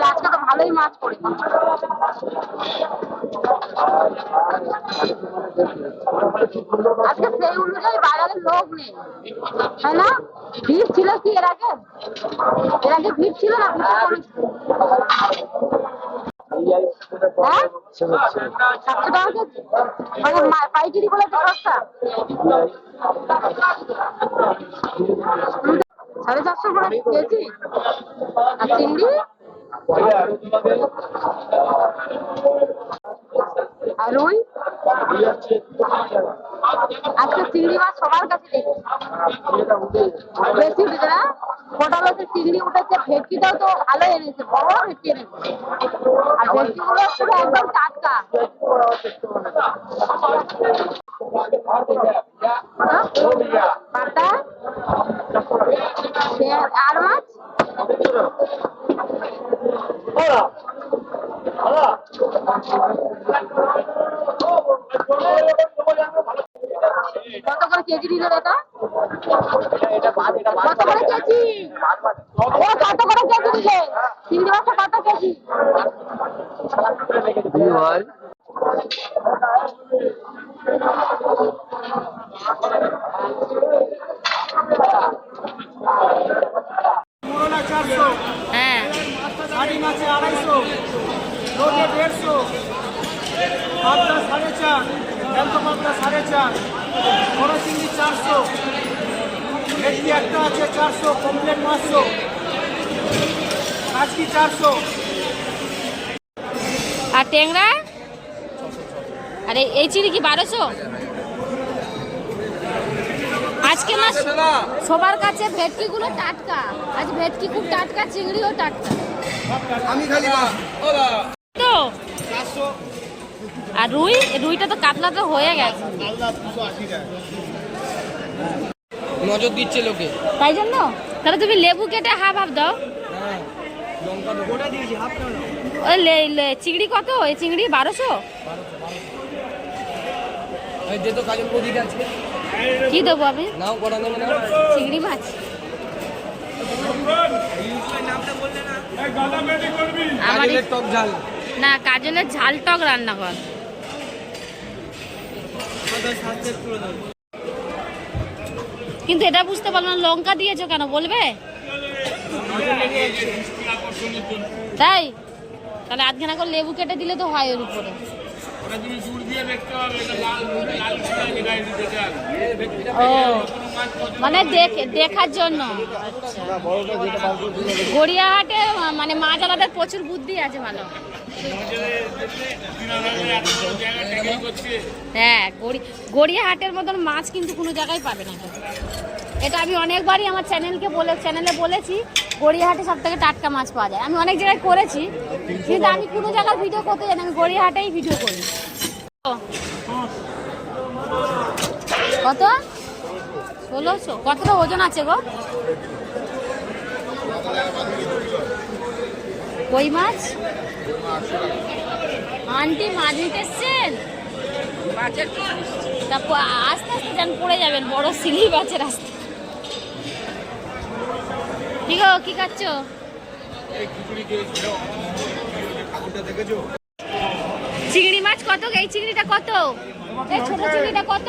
আজকে তো ভালোই মাছ পড়ে। আজকে সেই অনুযায়ী বাজারে লোক নেই, তাই না? ভিড় ছিল কি এর আগে ভিড় ছিল না? পাইকারি বলে তো সস্তা। 450 করে কেজি। আর চিংড়ি আর রুই। আজকে চিংড়ি মাছ সবার কাছে দেখি বেশি উঠেছে না? গোটা লোকে চিংড়ি উঠেছে। ভেটকিটাও তো ভালো এনেছে, বড় ভেটকি এনেছে। আর ভেটকি গুলো পুরো একদম টাটকা। পাতা আর মাছ কত করে কেজি দিল এটা? কত করে কেজি? কত করে কেজি দিলে? চিংড়ি মাছ কত কেজি? হ্যাঁ, 250, লোটে 150, পাবদা 4.5, জ্যান্ত পাবদা 4.5, বড় চিংড়ি 400, ভেটকি একটা আছে 400, কমপ্লেট 500, কাচকি 400। আর ট্যাংরা? আরে এই চিংড়ি কি 1200? আজকে না সবার কাছে ভেটকি গুলো টাটকা। আজ ভেটকি খুব টাটকা, চিংড়িও টাটকা। আমি খালি তো আর রুইটা তো কাতলা তো হয়ে গেছে। নজর দিচ্ছে লোকে, তাই জন্য তাহলে তুমি লেবু কেটে হাফ দাও। চিংড়ি কত? এই চিংড়ি 1200। কি দেবো আমি? চিংড়ি মাছ না, কাজলের ঝাল টক রান্না কর। কিন্তু এটা বুঝতে পারলাম না, লঙ্কা দিয়েছো কেন বলবে? তাই তাহলে আধখানা করে লেবু কেটে দিলে তো হয় ওর উপরে। ও মানে দেখার জন্য। গড়িয়াহাটে মানে মাছ আলাদের প্রচুর বুদ্ধি আছে, ভালো। হ্যাঁ, গড়িয়াহাটের মতন মাছ কিন্তু কোনো জায়গায় পাবে না। এটা আমি অনেকবারই আমার চ্যানেলে বলেছি, গড়িয়াহাটে সব থেকে টাটকা মাছ পাওয়া যায়। আমি অনেক জায়গায় করেছি, কিন্তু আমি কোনো জায়গায় ভিডিও করতে জানি, আমি গড়িয়াহাটেই ভিডিও করি। কত? 1600। কতটা ওজন আছে গো? কই মাছ? আন্টি মাছ নিতে এসছেন? আস্তে আস্তে যান, পড়ে যাবেন, বড় সিলি মাছের রাস্তা। ঠিক আছে, কি খাচ্ছ? চিংড়ি মাছ কত? এই চিংড়িটা কত? এই ছোট চিংড়িটা কত?